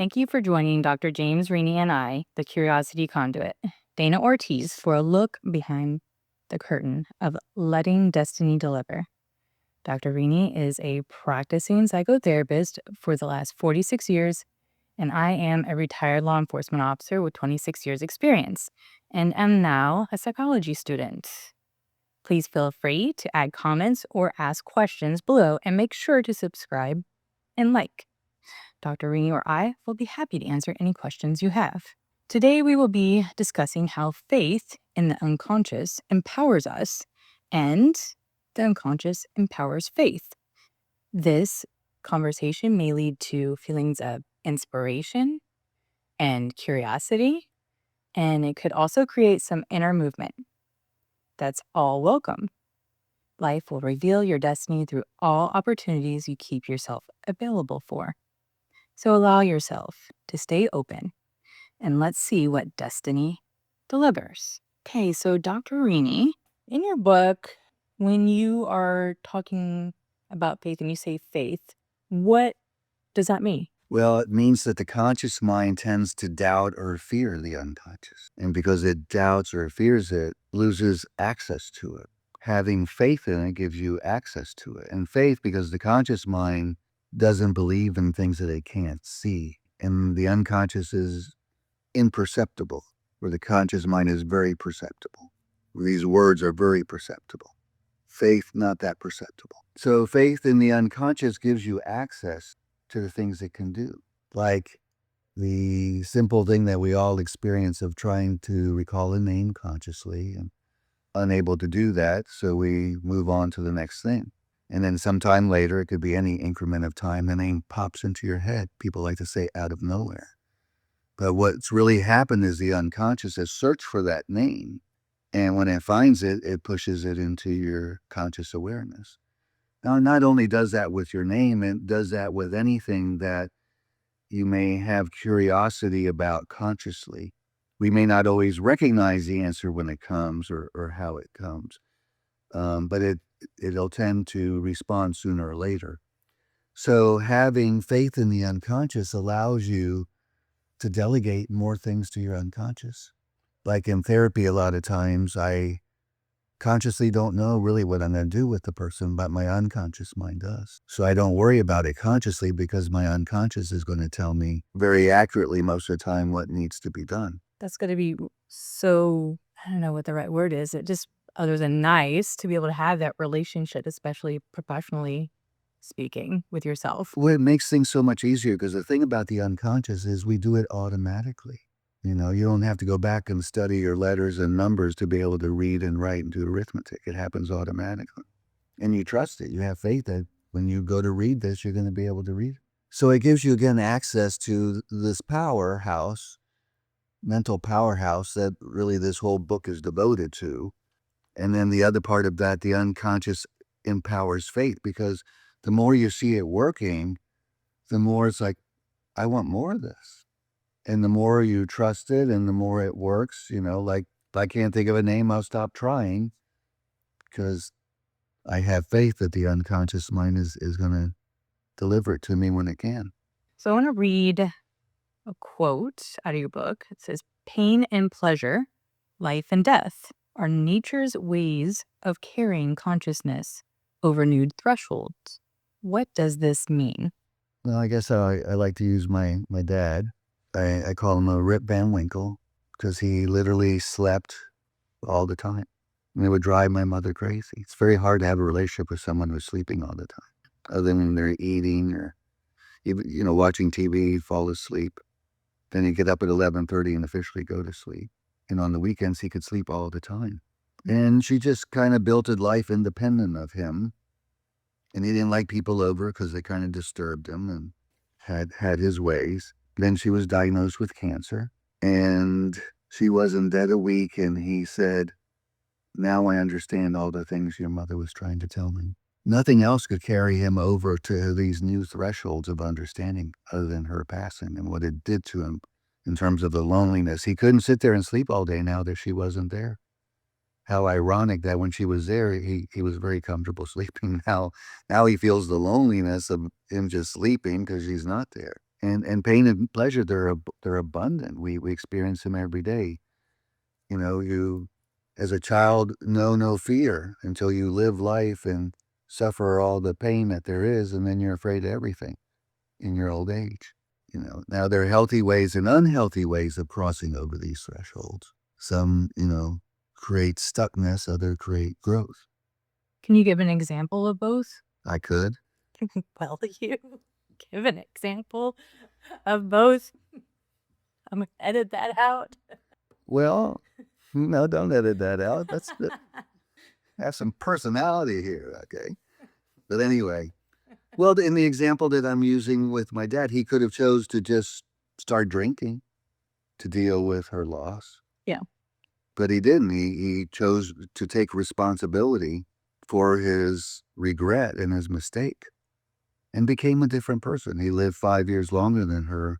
Thank you for joining Dr. James, Rini, and I, the Curiosity Conduit, Dana Ortiz, for a look behind the curtain of letting destiny deliver. Dr. Rini is a practicing psychotherapist for the last 46 years, and I am a retired law enforcement officer with 26 years experience, and am now a psychology student. Please feel free to add comments or ask questions below, and make sure to subscribe and like. Dr. Rini or I will be happy to answer any questions you have. Today, we will be discussing how faith in the unconscious empowers us and the unconscious empowers faith. This conversation may lead to feelings of inspiration and curiosity, and it could also create some inner movement. That's all welcome. Life will reveal your destiny through all opportunities you keep yourself available for. So allow yourself to stay open, and let's see what destiny delivers. Okay, so Dr. Rini, in your book, when you are talking about faith and you say faith, what does that mean? Well, it means that the conscious mind tends to doubt or fear the unconscious. And because it doubts or fears it, loses access to it. Having faith in it gives you access to it. And faith, because the conscious mind doesn't believe in things that it can't see. And the unconscious is imperceptible, where the conscious mind is very perceptible. These words are very perceptible. Faith, not that perceptible. So faith in the unconscious gives you access to the things it can do. Like the simple thing that we all experience of trying to recall a name consciously and unable to do that, so we move on to the next thing. And then sometime later, it could be any increment of time, the name pops into your head. People like to say out of nowhere. But what's really happened is the unconscious has searched for that name. And when it finds it, it pushes it into your conscious awareness. Now, not only does that with your name, it does that with anything that you may have curiosity about consciously. We may not always recognize the answer when it comes or how it comes, but it'll tend to respond sooner or later. So having faith in the unconscious allows you to delegate more things to your unconscious. Like in therapy, a lot of times I consciously don't know really what I'm going to do with the person, but my unconscious mind does. So I don't worry about it consciously because my unconscious is going to tell me very accurately most of the time what needs to be done. That's going to be so, I don't know what the right word is. It just, other than nice, to be able to have that relationship, especially professionally speaking with yourself. Well, it makes things so much easier because the thing about the unconscious is we do it automatically. You know, you don't have to go back and study your letters and numbers to be able to read and write and do arithmetic. It happens automatically. And you trust it. You have faith that when you go to read this, you're going to be able to read it. So it gives you, again, access to this powerhouse, mental powerhouse that really this whole book is devoted to. And then the other part of that, the unconscious empowers faith, because the more you see it working, the more it's like, I want more of this. And the more you trust it and the more it works, you know, like if I can't think of a name, I'll stop trying because I have faith that the unconscious mind is going to deliver it to me when it can. So I want to read a quote out of your book. It says, "Pain and pleasure, life and death, are nature's ways of carrying consciousness over new thresholds." What does this mean? Well, I guess I like to use my dad. I call him a Rip Van Winkle because he literally slept all the time. And it would drive my mother crazy. It's very hard to have a relationship with someone who's sleeping all the time, other than when they're eating or even, watching TV, fall asleep. Then he'd get up at 11:30 and officially go to sleep. And on the weekends, he could sleep all the time. And she just kind of built a life independent of him. And he didn't like people over because they kind of disturbed him and had his ways. Then she was diagnosed with cancer. And she wasn't dead a week. And he said, now I understand all the things your mother was trying to tell me. Nothing else could carry him over to these new thresholds of understanding other than her passing and what it did to him in terms of the loneliness. He couldn't sit there and sleep all day now that she wasn't there. How ironic that when she was there, he was very comfortable sleeping. Now he feels the loneliness of him just sleeping because she's not there. And pain and pleasure, they're abundant. We experience them every day. You as a child know no fear until you live life and suffer all the pain that there is, and then you're afraid of everything in your old age. Now there are healthy ways and unhealthy ways of crossing over these thresholds. Some, create stuckness, other create growth. Can you give an example of both? I could. Well, you give an example of both. I'm going to edit that out. Well, no, don't edit that out. Have some personality here, okay? But anyway, well, in the example that I'm using with my dad, he could have chose to just start drinking to deal with her loss. Yeah. But he didn't. He chose to take responsibility for his regret and his mistake and became a different person. He lived 5 years longer than her,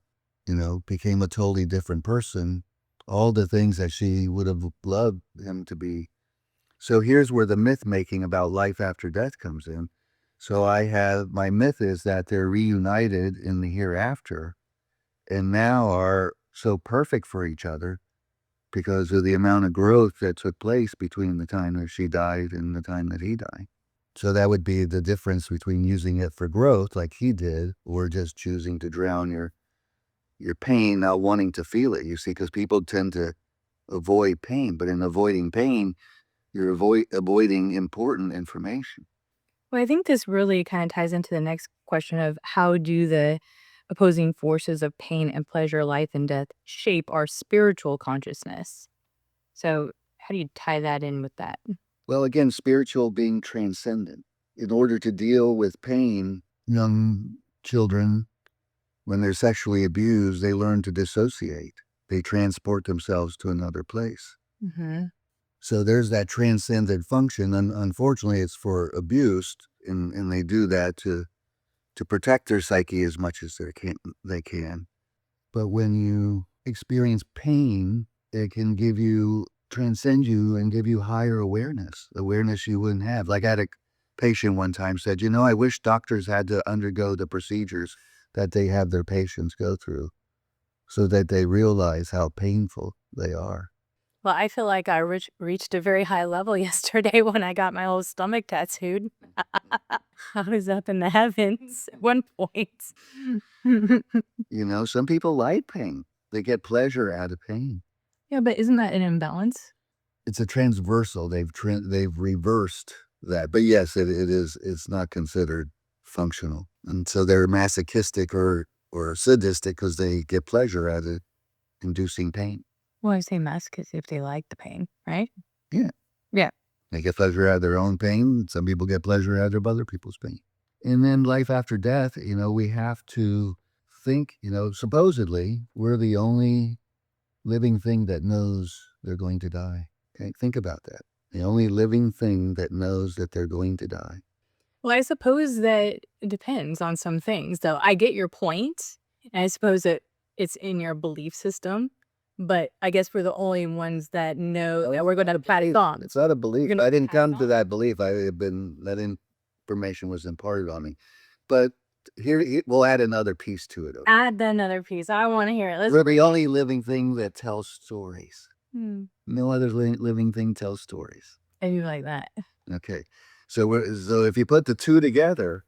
became a totally different person. All the things that she would have loved him to be. So here's where the myth making about life after death comes in. So my myth is that they're reunited in the hereafter and now are so perfect for each other because of the amount of growth that took place between the time that she died and the time that he died. So that would be the difference between using it for growth like he did or just choosing to drown your pain, not wanting to feel it, you see, because people tend to avoid pain, but in avoiding pain, you're avoiding important information. Well, I think this really kind of ties into the next question of how do the opposing forces of pain and pleasure, life and death, shape our spiritual consciousness? So, how do you tie that in with that? Well, again, spiritual being transcendent. In order to deal with pain, young children, when they're sexually abused, they learn to dissociate. They transport themselves to another place. Mm-hmm. So there's that transcendent function, and unfortunately, it's for abuse, and they do that to protect their psyche as much as they can. But when you experience pain, it can transcend you and give you higher awareness you wouldn't have. Like I had a patient one time said, I wish doctors had to undergo the procedures that they have their patients go through so that they realize how painful they are. Well, I feel like I reached a very high level yesterday when I got my whole stomach tattooed. I was up in the heavens at one point. Some people like pain. They get pleasure out of pain. Yeah, but isn't that an imbalance? It's a transversal. They've reversed that. But yes, it is. It's not considered functional. And so they're masochistic or sadistic because they get pleasure out of inducing pain. Well, I say masochist if they like the pain, right? Yeah. Yeah. They get pleasure out of their own pain. Some people get pleasure out of other people's pain. And then life after death, we have to think, supposedly we're the only living thing that knows they're going to die. Okay, think about that. The only living thing that knows that they're going to die. Well, I suppose that it depends on some things, though. I get your point. And I suppose that it's in your belief system. But I guess we're the only ones that know that we're going to pass on. It's not a belief. I didn't come to that belief. That information was imparted on me. But here, we'll add another piece to it. Okay? Add another piece. I want to hear it. We're the only living thing that tells stories. Hmm. No other living thing tells stories. I do like that. Okay. So if you put the two together,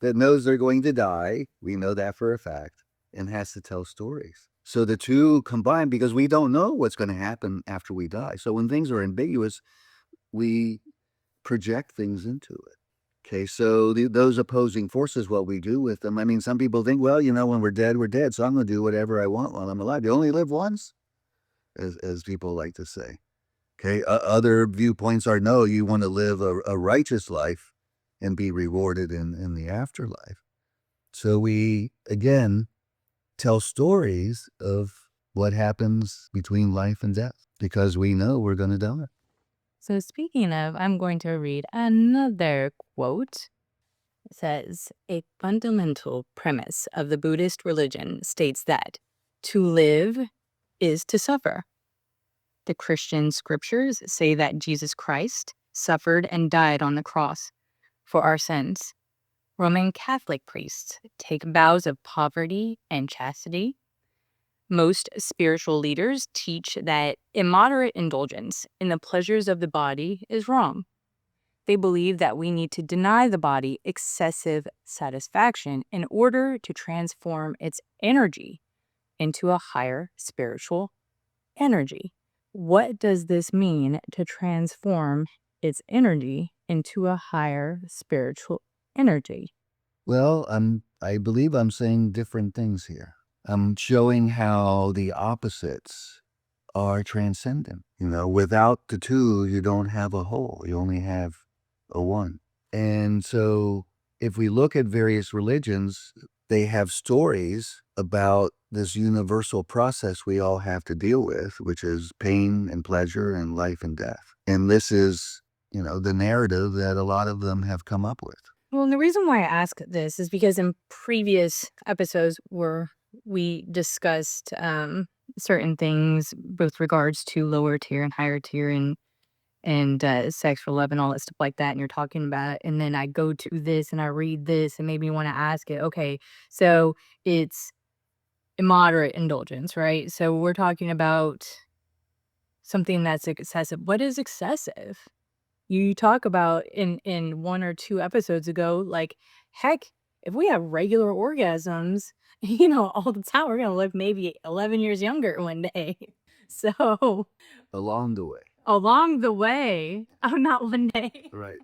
that knows they're going to die, we know that for a fact, and has to tell stories. So the two combine because we don't know what's going to happen after we die. So when things are ambiguous, we project things into it. Okay, so those opposing forces, what we do with them, I mean, some people think, well, when we're dead, so I'm going to do whatever I want while I'm alive. You only live once, as people like to say. Okay, other viewpoints are, no, you want to live a righteous life and be rewarded in the afterlife. So we, again, tell stories of what happens between life and death because we know we're going to die. So speaking of, I'm going to read another quote. It says, a fundamental premise of the Buddhist religion states that to live is to suffer. The Christian scriptures say that Jesus Christ suffered and died on the cross for our sins. Roman Catholic priests take vows of poverty and chastity. Most spiritual leaders teach that immoderate indulgence in the pleasures of the body is wrong. They believe that we need to deny the body excessive satisfaction in order to transform its energy into a higher spiritual energy. What does this mean to transform its energy into a higher spiritual energy? Well, I believe I'm saying different things here. I'm showing how the opposites are transcendent. Without the two, you don't have a whole. You only have a one. And so if we look at various religions, they have stories about this universal process we all have to deal with, which is pain and pleasure and life and death. And this is, the narrative that a lot of them have come up with. Well, and the reason why I ask this is because in previous episodes where we discussed certain things with regards to lower tier and higher tier and sexual love and all that stuff like that, and you're talking about it, and then I go to this and I read this and made me want to ask it. Okay, so it's immoderate indulgence, right? So we're talking about something that's excessive. What is excessive? You talk about in 1 or 2 episodes ago, like, heck, if we have regular orgasms, all the time, we're gonna live maybe 11 years younger one day. So, Along the way. along the way oh, not one day. Right.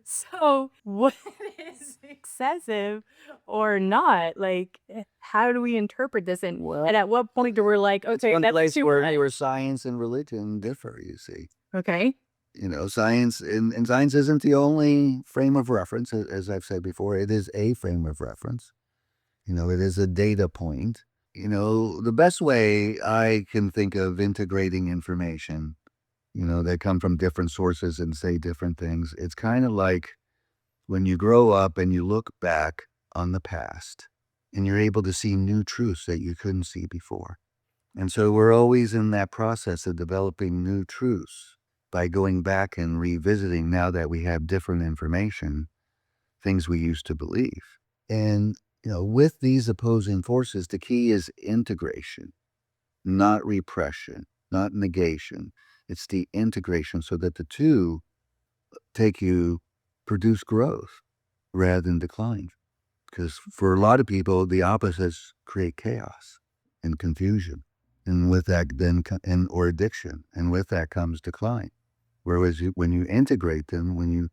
So, what is excessive or not? Like, how do we interpret this? And Well, and at what point do we're like, it's "Okay, one that's place too where much." where science and religion differ, you see. Okay. Science and science isn't the only frame of reference, as I've said before. It is a frame of reference. It is a data point. The best way I can think of integrating information, that come from different sources and say different things, it's kind of like when you grow up and you look back on the past and you're able to see new truths that you couldn't see before. And so we're always in that process of developing new truths by going back and revisiting, now that we have different information, things we used to believe. And, with these opposing forces, the key is integration, not repression, not negation. It's the integration so that the two produce growth rather than decline. Because for a lot of people, the opposites create chaos and confusion. And with that, or addiction. And with that comes decline. Whereas when you integrate them, when you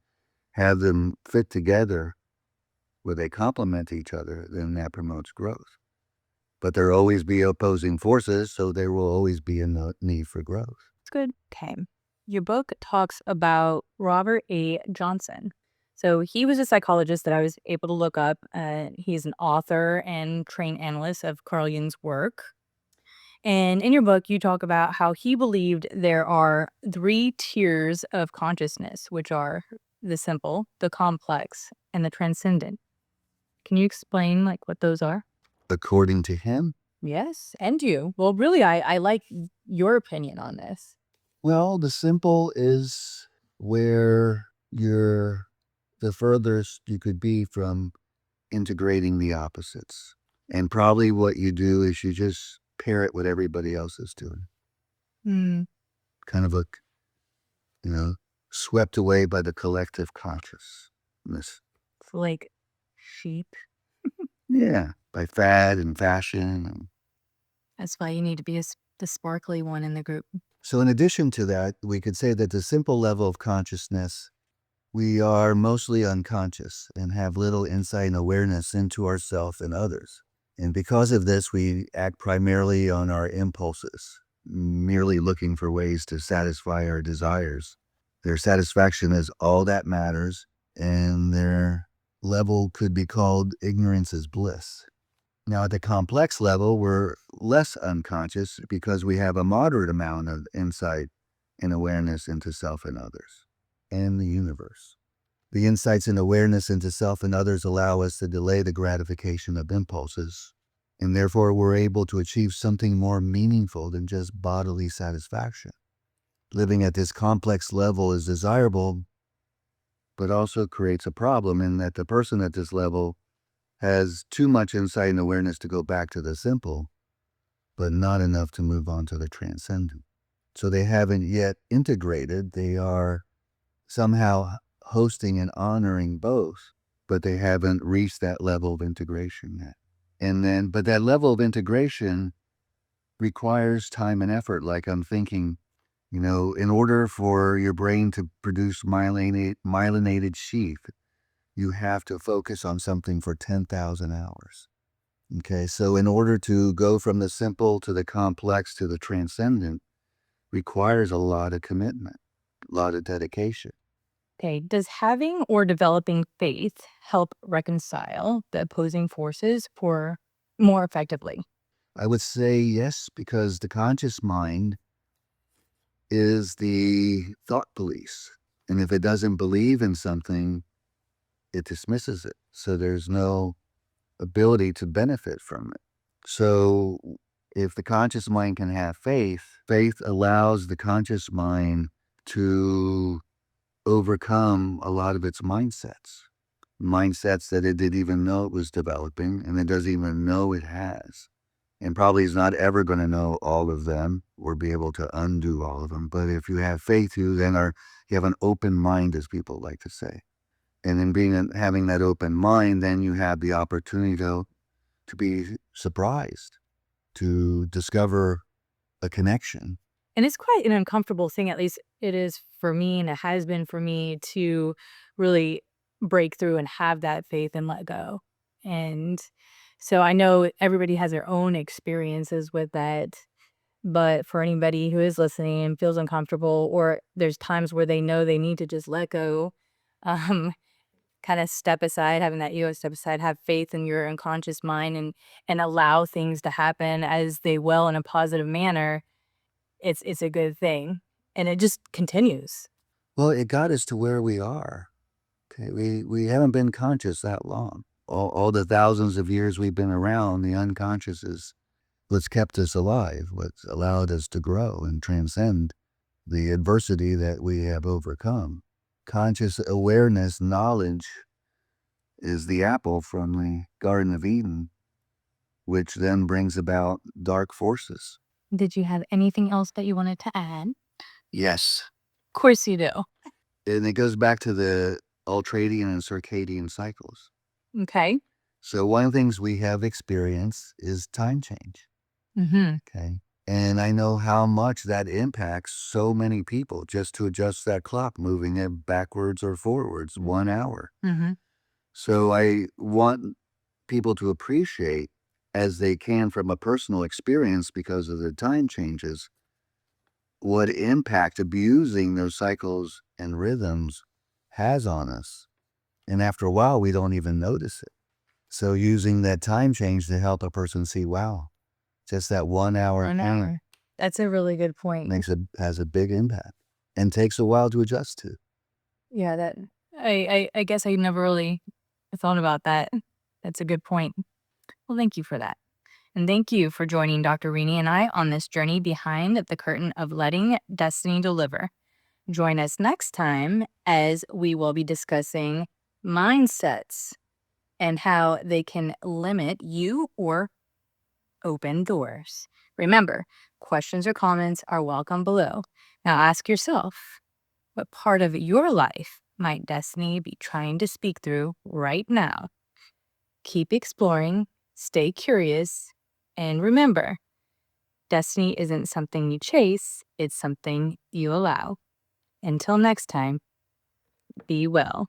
have them fit together where they complement each other, then that promotes growth. But there will always be opposing forces, so there will always be a need for growth. It's good. Okay. Your book talks about Robert A. Johnson. So he was a psychologist that I was able to look up. He's an author and trained analyst of Carl Jung's work. And in your book, you talk about how he believed there are 3 tiers of consciousness, which are the simple, the complex, and the transcendent. Can you explain what those are? According to him? Yes, and you. Well, really, I like your opinion on this. Well, the simple is where you're the furthest you could be from integrating the opposites. And probably what you do is you just parrot what everybody else is doing. Mm. Kind of swept away by the collective consciousness. It's like sheep. Yeah, by fad and fashion. That's why you need to be the sparkly one in the group. So in addition to that, we could say that the simple level of consciousness, we are mostly unconscious and have little insight and awareness into ourselves and others. And because of this, we act primarily on our impulses, merely looking for ways to satisfy our desires. Their satisfaction is all that matters, and their level could be called ignorance is bliss. Now, at the complex level, we're less unconscious because we have a moderate amount of insight and awareness into self and others and the universe. The insights and awareness into self and others allow us to delay the gratification of impulses, and therefore we're able to achieve something more meaningful than just bodily satisfaction. Living at this complex level is desirable but also creates a problem in that the person at this level has too much insight and awareness to go back to the simple, but not enough to move on to the transcendent. So they haven't yet integrated. They are somehow hosting and honoring both, but they haven't reached that level of integration yet. But that level of integration requires time and effort. Like I'm thinking, in order for your brain to produce myelinated sheath, you have to focus on something for 10,000 hours. Okay, so in order to go from the simple to the complex to the transcendent requires a lot of commitment, a lot of dedication. Okay, does having or developing faith help reconcile the opposing forces for more effectively? I would say yes, because the conscious mind is the thought police. And if it doesn't believe in something, it dismisses it. So there's no ability to benefit from it. So if the conscious mind can have faith, faith allows the conscious mind to overcome a lot of its mindsets that it didn't even know it was developing, and it doesn't even know it has. And probably is not ever going to know all of them or be able to undo all of them. But if you have faith, you have an open mind, as people like to say. And in having that open mind, then you have the opportunity to be surprised, to discover a connection. And it's quite an uncomfortable thing, at least it is for me, and it has been for me to really break through and have that faith and let go. And so I know everybody has their own experiences with that. But for anybody who is listening and feels uncomfortable, or there's times where they know they need to just let go, um, kind of step aside, having that ego step aside, have faith in your unconscious mind and allow things to happen as they will in a positive manner, it's a good thing. And it just continues. Well, it got us to where we are. Okay, we haven't been conscious that long. All the thousands of years we've been around, the unconscious is what's kept us alive, what's allowed us to grow and transcend the adversity that we have overcome. Conscious awareness, knowledge, is the apple from the Garden of Eden, which then brings about dark forces. Did you have anything else that you wanted to add? Yes. Of course you do. And it goes back to the ultradian and circadian cycles. Okay. So one of the things we have experienced is time change. Mm-hmm. Okay. And I know how much that impacts so many people just to adjust that clock, moving it backwards or forwards 1 hour. Mm-hmm. So I want people to appreciate, as they can from a personal experience because of the time changes, what impact abusing those cycles and rhythms has on us. And after a while, we don't even notice it. So using that time change to help a person see, wow, just that 1 hour An hour. That's a really good point. has a big impact and takes a while to adjust to. Yeah, that I guess I never really thought about that. That's a good point. Well, thank you for that. And thank you for joining Dr. Rini and I on this journey behind the curtain of letting destiny deliver. Join us next time as we will be discussing mindsets and how they can limit you or open doors. Remember, questions or comments are welcome below. Now ask yourself, what part of your life might destiny be trying to speak through right now? Keep exploring, stay curious, and remember, destiny isn't something you chase, it's something you allow. Until next time, be well.